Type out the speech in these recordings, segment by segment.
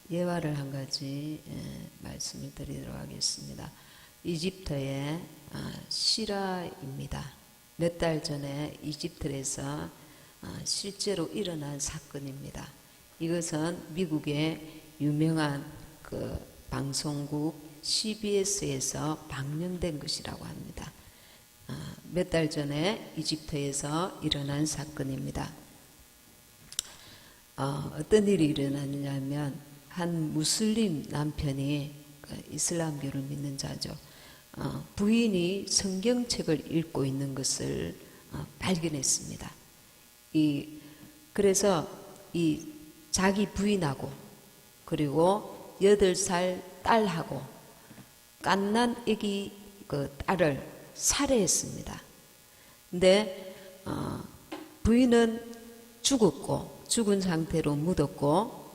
예화를 한 가지 말씀을 드리도록 하겠습니다. 이집트의 시라입니다. 몇 달 전에 이집트에서 실제로 일어난 사건입니다. 이것은 미국의 유명한 그 방송국 CBS에서 방영된 것이라고 합니다. 몇 달 전에 이집트에서 일어난 사건입니다. 어떤 일이 일어났냐면 한 무슬림 남편이 이슬람교를 믿는 자죠. 부인이 성경책을 읽고 있는 것을 발견했습니다. 그래서 자기 부인하고 그리고 8살 딸하고 갓난 아기 그 딸을 살해했습니다. 근데 부인은 죽었고 죽은 상태로 묻었고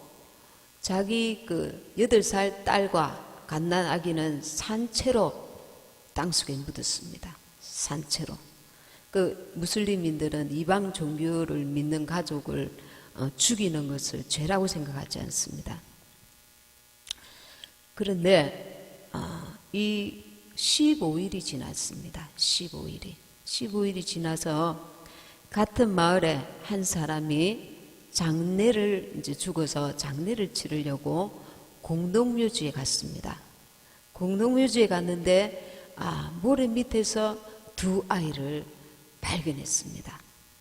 자기 그 8살 딸과 갓난 아기는 산채로 땅속에 묻었습니다. 산채로. 그 무슬림인들은 이방 종교를 믿는 가족을 죽이는 것을 죄라고 생각하지 않습니다. 그런데 이 15일이 지났습니다. 15일이 지나서 같은 마을에 한 사람이 장례를 이제 죽어서 장례를 치르려고 공동묘지에 갔습니다. 공동묘지에 갔는데 모래 밑에서 2아이를 발견했습니다.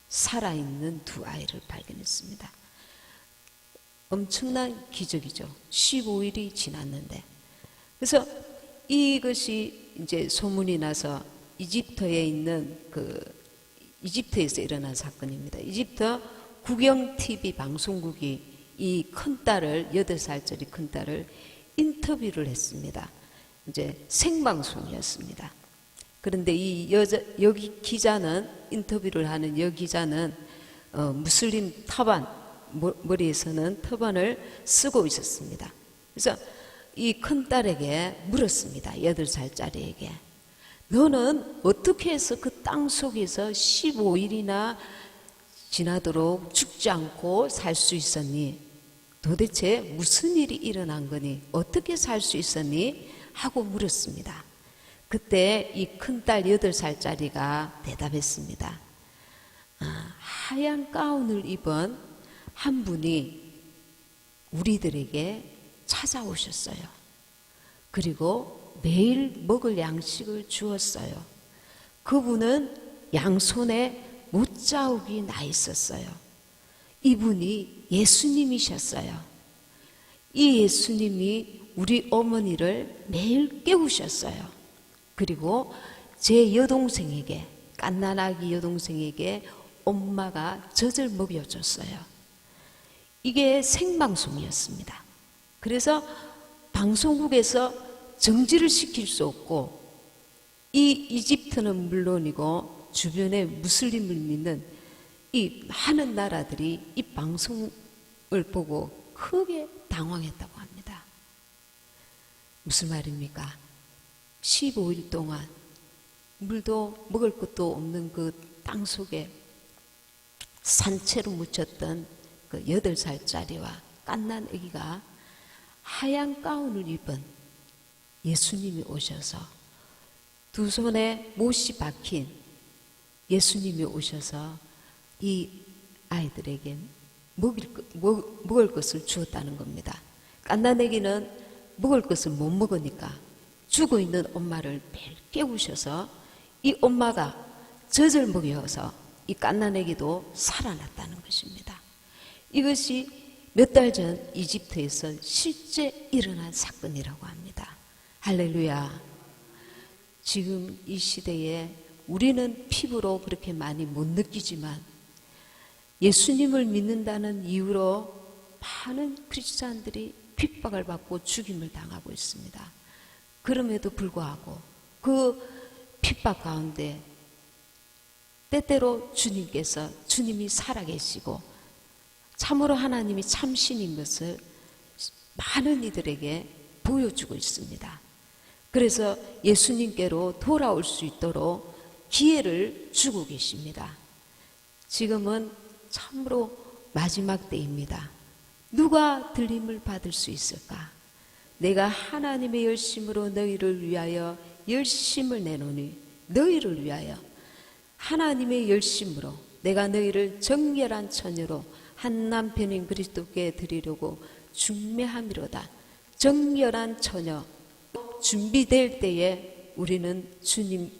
살아있는 2아이를 발견했습니다. 엄청난 기적이죠. 15일이 지났는데. 그래서 이것이 이제 소문이 나서 이집트에 있는 이집트에서 일어난 사건입니다. 이집트 국영TV 방송국이 이 큰딸을 8살짜리 큰딸을 인터뷰를 했습니다. 이제 생방송이었습니다. 그런데 여기 기자는 인터뷰를 하는 여 기자는 무슬림 터반 머리에서는 터반을 쓰고 있었습니다. 그래서 이 큰딸에게 물었습니다. 8살짜리에게 너는 어떻게 해서 그 땅 속에서 15일이나 지나도록 죽지 않고 살 수 있었니? 도대체 무슨 일이 일어난 거니? 어떻게 살 수 있었니? 하고 물었습니다. 그때 이 큰딸 8살짜리가 대답했습니다. 하얀 가운을 입은 한 분이 우리들에게 찾아오셨어요. 그리고 매일 먹을 양식을 주었어요. 그분은 양손에 못자국이 나 있었어요. 이분이 예수님이셨어요. 이 예수님이 우리 어머니를 매일 깨우셨어요. 그리고 제 여동생에게, 갓난아기 여동생에게 엄마가 젖을 먹여줬어요. 이게 생방송이었습니다. 그래서 방송국에서 정지를 시킬 수 없고 이 이집트는 물론이고 주변에 무슬림을 믿는 이 많은 나라들이 이 방송을 보고 크게 당황했다고 합니다. 무슨 말입니까? 15일 동안 물도 먹을 것도 없는 그 땅 속에 산채로 묻혔던 그 8살짜리와 갓난 아기가 하얀 가운을 입은 예수님이 오셔서 2손에 못이 박힌 예수님이 오셔서 이 아이들에게 먹을 것을 주었다는 겁니다. 갓난 아기는 먹을 것을 못 먹으니까 죽어 있는 엄마를 매일 깨우셔서 이 엄마가 젖을 먹여서 이 갓난 아기도 살아났다는 것입니다. 이것이 몇 달 전 이집트에서 실제 일어난 사건이라고 합니다. 할렐루야. 지금 이 시대에 우리는 피부로 그렇게 많이 못 느끼지만 예수님을 믿는다는 이유로 많은 크리스찬들이 핍박을 받고 죽임을 당하고 있습니다. 그럼에도 불구하고 그 핍박 가운데 때때로 주님이 살아계시고 참으로 하나님이 참신인 것을 많은 이들에게 보여주고 있습니다. 그래서 예수님께로 돌아올 수 있도록 기회를 주고 계십니다. 지금은 참으로 마지막 때입니다. 누가 들림을 받을 수 있을까? 내가 하나님의 열심으로 너희를 위하여 열심을 내노니 너희를 위하여 하나님의 열심으로 내가 너희를 정결한 처녀로 한 남편인 그리스도께 드리려고 중매함이로다. 정결한 처녀 준비될 때에 우리는 주님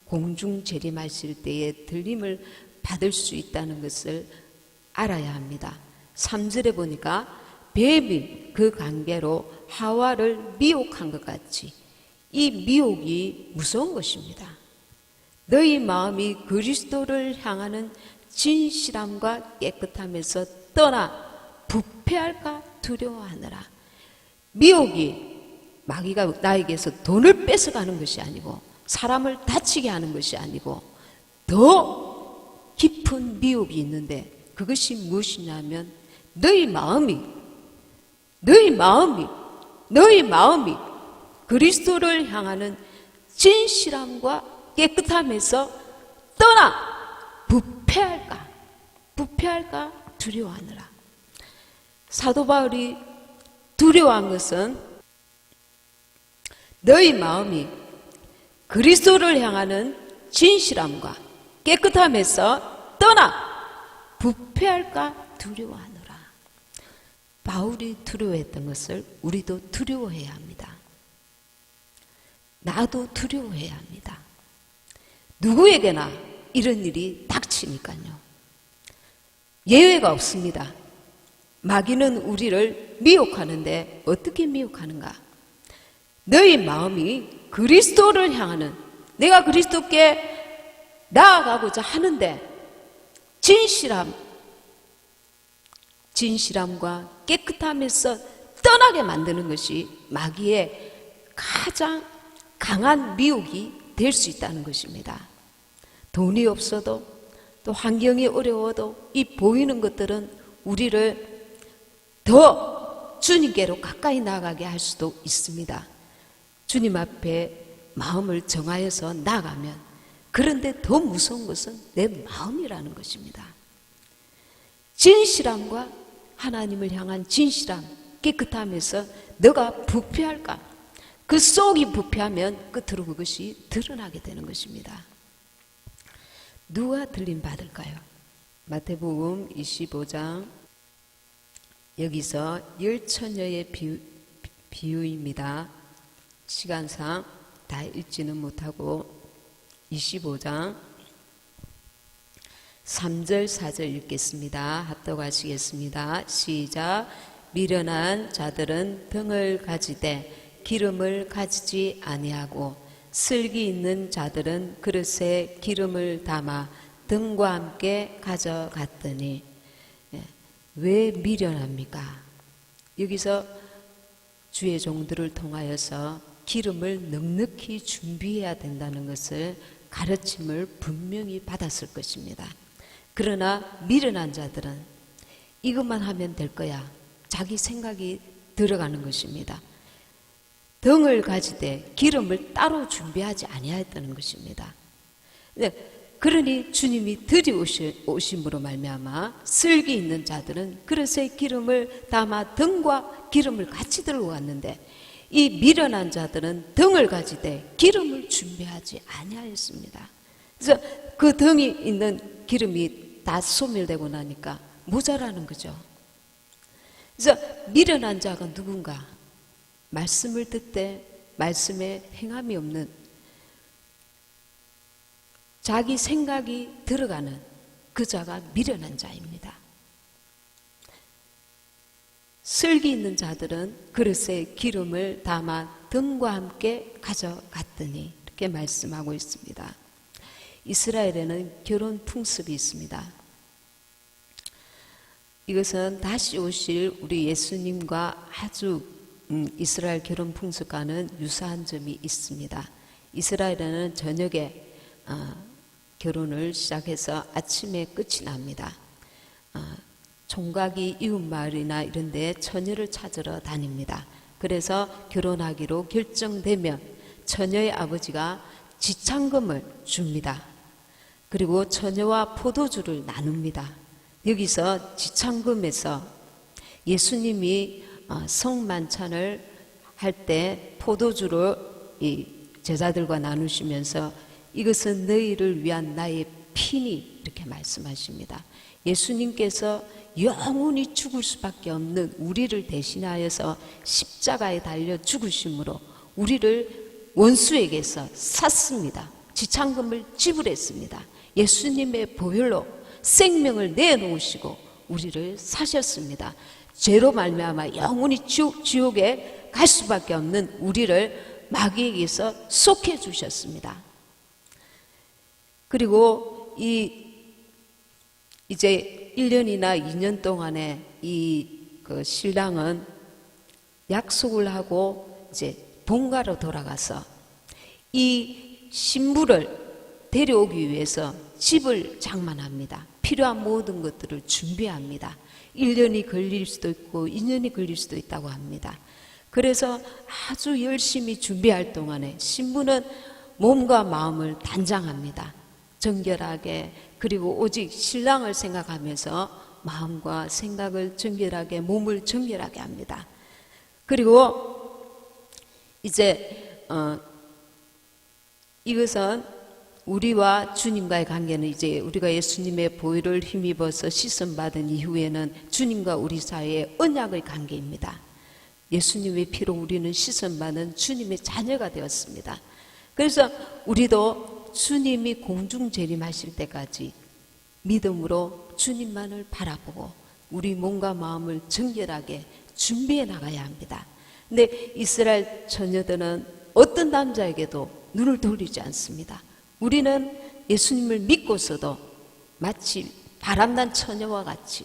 공중 재림하실 때에 들림을 받을 수 있다는 것을 알아야 합니다. 3절에 보니까 뱀이 그 관계로 하와를 미혹한 것 같이 이 미혹이 무서운 것입니다. 너희 마음이 그리스도를 향하는 진실함과 깨끗함에서 떠나 부패할까 두려워하느라. 미혹이 마귀가 나에게서 돈을 뺏어가는 것이 아니고 사람을 다치게 하는 것이 아니고 더 깊은 미혹이 있는데 그것이 무엇이냐면 너희 마음이 그리스도를 향하는 진실함과 깨끗함에서 떠나 부패할까 두려워하느라. 사도 바울이 두려워한 것은 너희 마음이 그리스도를 향하는 진실함과 깨끗함에서 떠나 부패할까 두려워하느라. 바울이 두려워했던 것을 우리도 두려워해야 합니다. 나도 두려워해야 합니다. 누구에게나 이런 일이 닥치니까요. 예외가 없습니다. 마귀는 우리를 미혹하는데 어떻게 미혹하는가? 너희 마음이 그리스도를 향하는, 내가 그리스도께 나아가고자 하는데 진실함과 깨끗함에서 떠나게 만드는 것이 마귀의 가장 강한 미혹이 될 수 있다는 것입니다. 돈이 없어도 또 환경이 어려워도 이 보이는 것들은 우리를 더 주님께로 가까이 나아가게 할 수도 있습니다. 주님 앞에 마음을 정하여서 나가면, 그런데 더 무서운 것은 내 마음이라는 것입니다. 진실함과 하나님을 향한 진실함, 깨끗함에서 너가 부패할까? 그 속이 부패하면 끝으로 그것이 드러나게 되는 것입니다. 누가 들림 받을까요? 마태복음 25장, 여기서 열 처녀의 비유입니다. 시간상 다 읽지는 못하고 25장 3절 4절 읽겠습니다. 합독하시겠습니다. 시작. 미련한 자들은 등을 가지되 기름을 가지지 아니하고 슬기 있는 자들은 그릇에 기름을 담아 등과 함께 가져갔더니. 왜 미련합니까? 여기서 주의 종들을 통하여서 기름을 넉넉히 준비해야 된다는 것을 가르침을 분명히 받았을 것입니다. 그러나 미련한 자들은 이것만 하면 될 거야, 자기 생각이 들어가는 것입니다. 등을 가지되 기름을 따로 준비하지 아니하였다는 것입니다. 그러니 주님이 들이오심으로 말미암아 슬기 있는 자들은 그릇에 기름을 담아 등과 기름을 같이 들고 갔는데, 이 미련한 자들은 등을 가지되 기름을 준비하지 아니하였습니다. 그래서 그 등이 있는 기름이 다 소멸되고 나니까 모자라는 거죠. 그래서 미련한 자가 누군가? 말씀을 듣되 말씀에 행함이 없는, 자기 생각이 들어가는 그 자가 미련한 자입니다. 슬기 있는 자들은 그릇에 기름을 담아 등과 함께 가져갔더니, 이렇게 말씀하고 있습니다. 이스라엘에는 결혼 풍습이 있습니다. 이것은 다시 오실 우리 예수님과 아주 이스라엘 결혼 풍습과는 유사한 점이 있습니다. 이스라엘에는 저녁에 결혼을 시작해서 아침에 끝이 납니다. 총각이 이웃마을이나 이런 데 처녀를 찾으러 다닙니다. 그래서 결혼하기로 결정되면 처녀의 아버지가 지참금을 줍니다. 그리고 처녀와 포도주를 나눕니다. 여기서 지참금에서 예수님이 성만찬을 할 때 포도주를 이 제자들과 나누시면서 이것은 너희를 위한 나의 피니 이렇게 말씀하십니다. 예수님께서 영원히 죽을 수밖에 없는 우리를 대신하여서 십자가에 달려 죽으심으로 우리를 원수에게서 샀습니다. 지참금을 지불했습니다. 예수님의 보혈로 생명을 내놓으시고 우리를 사셨습니다. 죄로 말미암아 영원히 지옥에 갈 수밖에 없는 우리를 마귀에게서 속해 주셨습니다. 그리고 이제 1년이나 2년 동안에 그 신랑은 약속을 하고 이제 본가로 돌아가서 이 신부를 데려오기 위해서 집을 장만합니다. 필요한 모든 것들을 준비합니다. 1년이 걸릴 수도 있고 2년이 걸릴 수도 있다고 합니다. 그래서 아주 열심히 준비할 동안에 신부는 몸과 마음을 단장합니다. 정결하게, 그리고 오직 신랑을 생각하면서 마음과 생각을 정결하게, 몸을 정결하게 합니다. 그리고 이제 이것은 우리와 주님과의 관계는 이제 우리가 예수님의 보혈을 힘입어서 씻음 받은 이후에는 주님과 우리 사이의 언약의 관계입니다. 예수님의 피로 우리는 씻음 받은 주님의 자녀가 되었습니다. 그래서 우리도 주님이 공중 재림하실 때까지 믿음으로 주님만을 바라보고 우리 몸과 마음을 정결하게 준비해 나가야 합니다. 근데 이스라엘 처녀들은 어떤 남자에게도 눈을 돌리지 않습니다. 우리는 예수님을 믿고서도 마치 바람난 처녀와 같이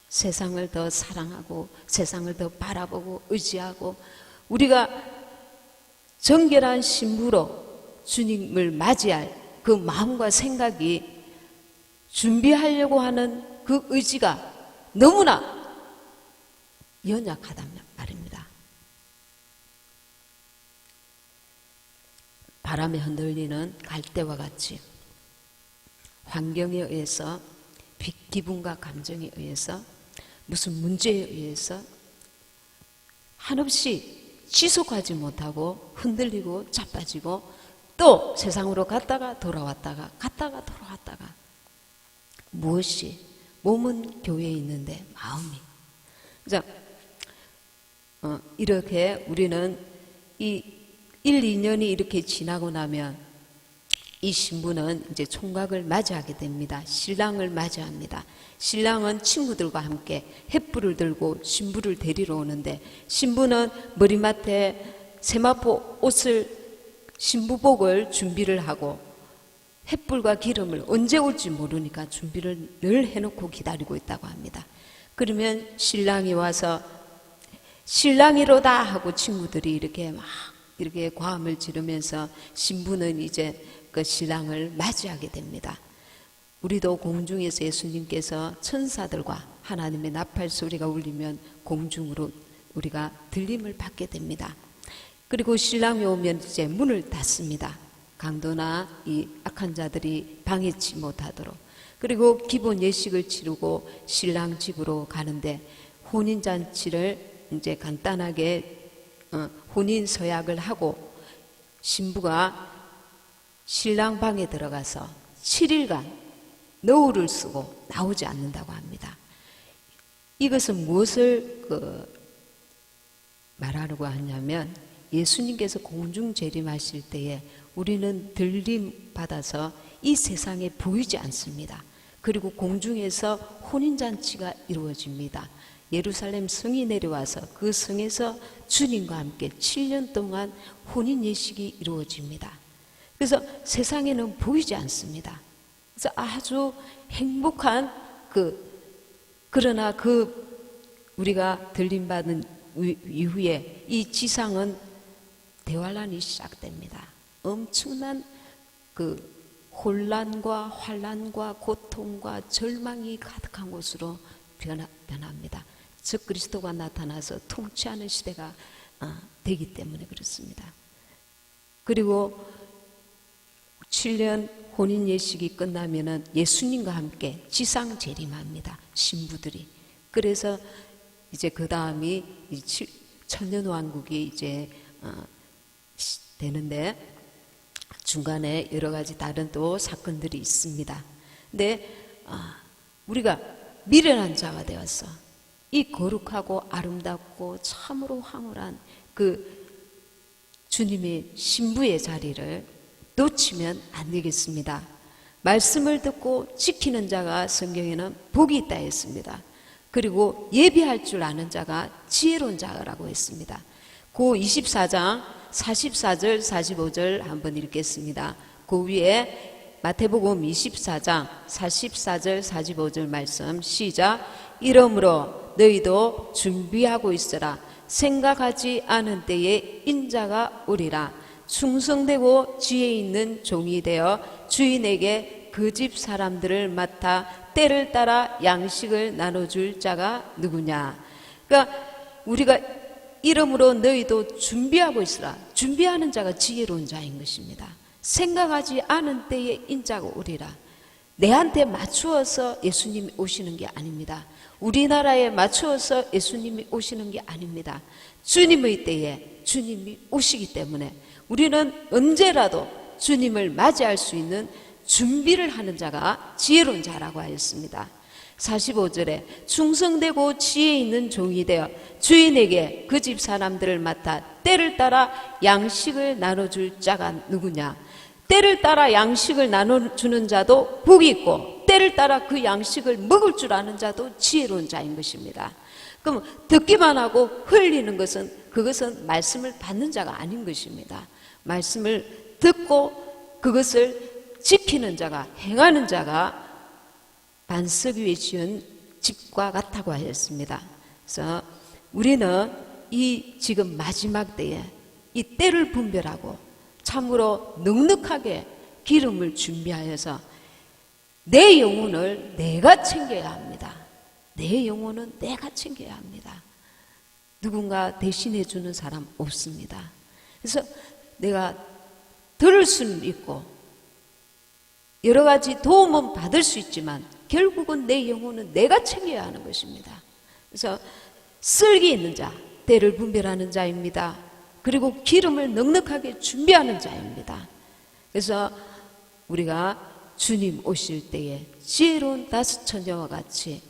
세상을 더 사랑하고 세상을 더 바라보고 의지하고 우리가 정결한 신부로 주님을 맞이할 그 마음과 생각이 준비하려고 하는 그 의지가 너무나 연약하단 말입니다. 바람에 흔들리는 갈대와 같이 환경에 의해서 기분과 감정에 의해서 무슨 문제에 의해서 한없이 지속하지 못하고 흔들리고 자빠지고 또 세상으로 갔다가 돌아왔다가 갔다가 돌아왔다가 무엇이 몸은 교회에 있는데 마음이 자 이렇게 우리는 이 1, 2년이 이렇게 지나고 나면 이 신부는 이제 총각을 맞이하게 됩니다. 신랑을 맞이합니다. 신랑은 친구들과 함께 횃불을 들고 신부를 데리러 오는데 신부는 머리맡에 세마포 옷을 신부복을 준비를 하고 횃불과 기름을 언제 올지 모르니까 준비를 늘 해놓고 기다리고 있다고 합니다. 그러면 신랑이 와서 신랑이로다 하고 친구들이 이렇게 막 이렇게 과음을 지르면서 신부는 이제 그 신랑을 맞이하게 됩니다. 우리도 공중에서 예수님께서 천사들과 하나님의 나팔 소리가 울리면 공중으로 우리가 들림을 받게 됩니다. 그리고 신랑이 오면 이제 문을 닫습니다. 강도나 이 악한 자들이 방해치 못하도록. 그리고 기본 예식을 치르고 신랑 집으로 가는데 혼인잔치를 이제 간단하게 혼인 서약을 하고 신부가 신랑 방에 들어가서 7일간 너울을 쓰고 나오지 않는다고 합니다. 이것은 무엇을 말하려고 하냐면 예수님께서 공중 재림하실 때에 우리는 들림 받아서 이 세상에 보이지 않습니다. 그리고 공중에서 혼인잔치가 이루어집니다. 예루살렘 성이 내려와서 그 성에서 주님과 함께 7년 동안 혼인 예식이 이루어집니다. 그래서 세상에는 보이지 않습니다. 그래서 아주 행복한 그러나 우리가 들림받은 이후에 이 지상은 대환란이 시작됩니다. 엄청난 혼란과 환란과 고통과 절망이 가득한 곳으로 변합니다. 즉 그리스도가 나타나서 통치하는 시대가 되기 때문에 그렇습니다. 그리고 7년 혼인 예식이 끝나면은 예수님과 함께 지상 재림합니다. 신부들이. 그래서 이제 그 다음이 천년왕국이 이제 되는데 중간에 여러 가지 다른 또 사건들이 있습니다. 근데 우리가 미련한 자가 되었어. 이 거룩하고 아름답고 참으로 황홀한 그 주님의 신부의 자리를 놓치면 안 되겠습니다. 말씀을 듣고 지키는 자가 성경에는 복이 있다 했습니다. 그리고 예비할 줄 아는 자가 지혜로운 자라고 했습니다. 고 24장 44절 45절 한번 읽겠습니다. 그 위에 마태복음 24장 44절 45절 말씀 시작. 이러므로 너희도 준비하고 있어라. 생각하지 않은 때에 인자가 오리라. 충성되고 지혜 있는 종이 되어 주인에게 그 집 사람들을 맡아 때를 따라 양식을 나눠줄 자가 누구냐. 그러니까 우리가 이러므로 너희도 준비하고 있으라. 준비하는 자가 지혜로운 자인 것입니다. 생각하지 않은 때에 인자가 오리라. 내한테 맞추어서 예수님이 오시는 게 아닙니다. 우리나라에 맞추어서 예수님이 오시는 게 아닙니다. 주님의 때에 주님이 오시기 때문에 우리는 언제라도 주님을 맞이할 수 있는 준비를 하는 자가 지혜로운 자라고 하였습니다. 45절에 충성되고 지혜 있는 종이 되어 주인에게 그 집 사람들을 맡아 때를 따라 양식을 나눠줄 자가 누구냐. 때를 따라 양식을 나눠주는 자도 복이 있고 때를 따라 그 양식을 먹을 줄 아는 자도 지혜로운 자인 것입니다. 그럼 듣기만 하고 흘리는 것은 그것은 말씀을 받는 자가 아닌 것입니다. 말씀을 듣고 그것을 지키는 자가 행하는 자가 반석 위에 지은 집과 같다고 하였습니다. 그래서 우리는 이 지금 마지막 때에 이 때를 분별하고 참으로 넉넉하게 기름을 준비하여서 내 영혼을 내가 챙겨야 합니다. 내 영혼은 내가 챙겨야 합니다. 누군가 대신해 주는 사람 없습니다. 그래서 내가 들을 수는 있고 여러 가지 도움은 받을 수 있지만 결국은 내 영혼은 내가 챙겨야 하는 것입니다. 그래서 쓸기 있는 자, 때를 분별하는 자입니다. 그리고 기름을 넉넉하게 준비하는 자입니다. 그래서 우리가 주님 오실 때에 지혜로운 다섯 처녀와 같이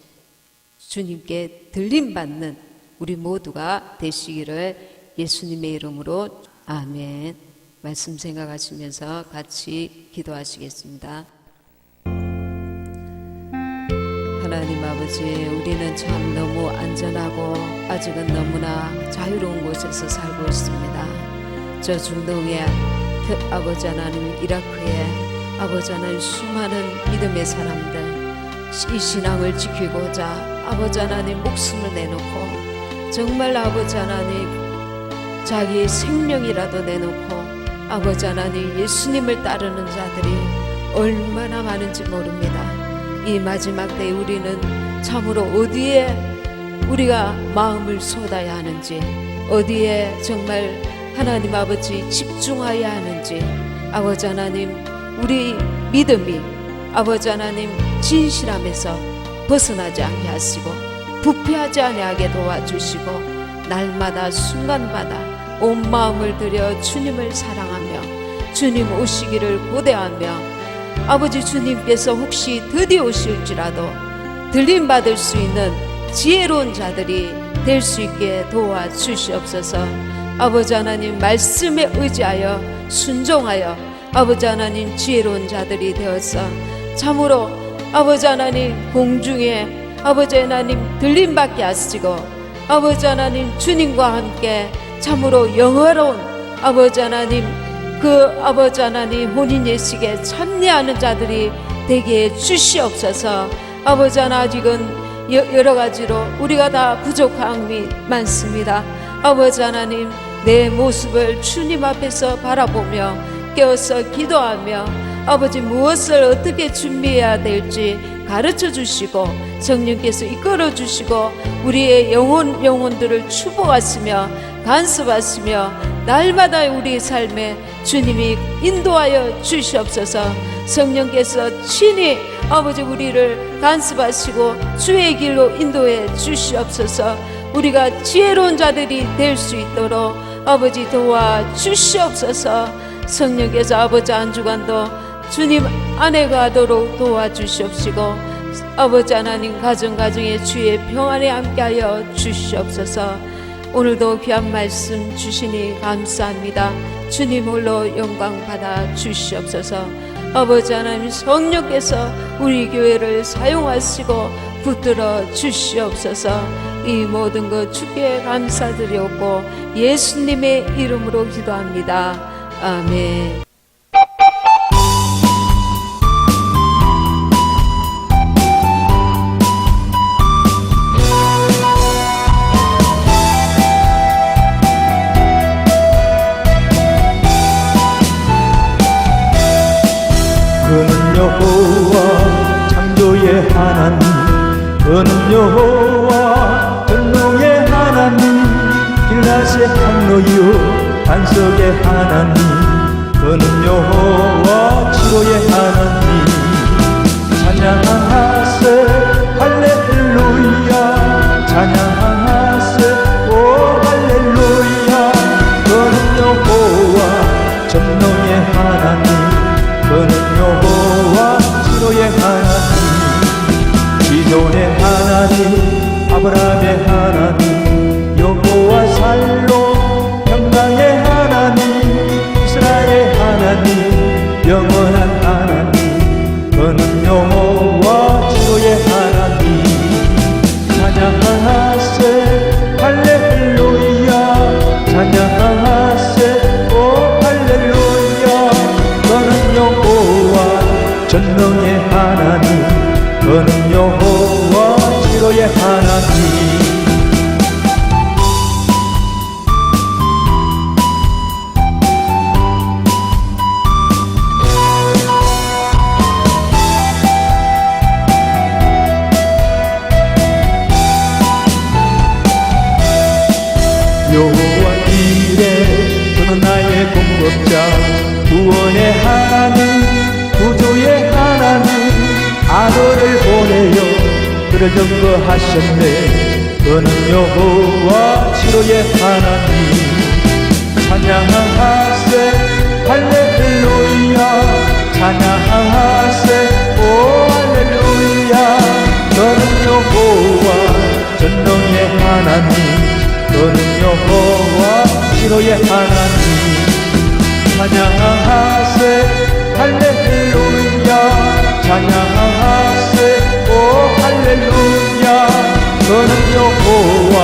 주님께 들림받는 우리 모두가 되시기를 예수님의 이름으로 아멘. 말씀 생각하시면서 같이 기도하시겠습니다. 하나님 아버지, 우리는 참 너무 안전하고 아직은 너무나 자유로운 곳에서 살고 있습니다. 저 중동의 아버지 하나님, 이라크에 아버지 하나님 수많은 믿음의 사람들 이 신앙을 지키고자 아버지 하나님 목숨을 내놓고 정말 아버지 하나님 자기의 생명이라도 내놓고 아버지 하나님 예수님을 따르는 자들이 얼마나 많은지 모릅니다. 이 마지막 때에 우리는 참으로 어디에 우리가 마음을 쏟아야 하는지, 어디에 정말 하나님 아버지 집중하여야 하는지, 아버지 하나님 우리 믿음이 아버지 하나님 진실함에서 벗어나지 않게 하시고 부패하지 아니하게 도와주시고 날마다 순간마다 온 마음을 들여 주님을 사랑하며 주님 오시기를 고대하며 아버지 주님께서 혹시 드디어 오실지라도 들림받을 수 있는 지혜로운 자들이 될 수 있게 도와주시옵소서. 아버지 하나님 말씀에 의지하여 순종하여 아버지 하나님 지혜로운 자들이 되어서 참으로 아버지 하나님 공중에 아버지 하나님 들림받게 하시고 아버지 하나님 주님과 함께 참으로 영화로운 아버지 하나님 그 아버지 하나님 혼인 예식에 참여하는 자들이 되게 해 주시옵소서. 아버지 하나님 아직은 여러 가지로 우리가 다 부족함이 많습니다. 아버지 하나님 내 모습을 주님 앞에서 바라보며 깨어서 기도하며 아버지 무엇을 어떻게 준비해야 될지 가르쳐 주시고 성령께서 이끌어 주시고 우리의 영혼들을 축복하시며 간섭하시며 날마다 우리의 삶에 주님이 인도하여 주시옵소서. 성령께서 친히 아버지 우리를 간섭하시고 주의 길로 인도해 주시옵소서. 우리가 지혜로운 자들이 될 수 있도록 아버지 도와 주시옵소서. 성령께서 아버지 한 주간도 주님 안에 가도록 도와주시옵시고 아버지 하나님 가정가정의 주의 평안에 함께하여 주시옵소서. 오늘도 귀한 말씀 주시니 감사합니다. 주님 홀로 영광 받아 주시옵소서. 아버지 하나님 성령께서 우리 교회를 사용하시고 붙들어 주시옵소서. 이 모든 것 주께 감사드리옵고 예수님의 이름으로 기도합니다. 아멘. 그는 여호와 창조의 하나님, 그는 여호와 전능의 하나님, 길라의 항로이요 반석의 하나님, 그는 여호와 치료의 하나님. 찬양하세 할렐루야, 찬양하세 오 할렐루야. 그는 여호와 전능의 하나님, 그는 여호와 치료의 하나님, 기존의 하나님, 아브라함의 하나님, 여호와 살로 평강의 하나님, 이스라엘의 하나님, 영원한 하나님, 그는 여호와 치료의 하나님. 찬양하세 할렐루야, 찬양하세 오 할렐루야. 그는 여호와 전능의 하나님, 그는 여호와 치료의 하나님. 여호와 이레, 그는 나의 공급자, 구원의 하나님, 구주의 하나님, 아들을 보내어 그를 증거하셨네. 그는 여호와 치료의 하나님. 찬양하세 할렐루야, 찬양하세 오 할렐루야. 그는 여호와 전능의 하나님, 그는 여호와 치료의 하나님. 찬양하세 할렐루야, 찬양하세 오 할렐루야. 그는 여호와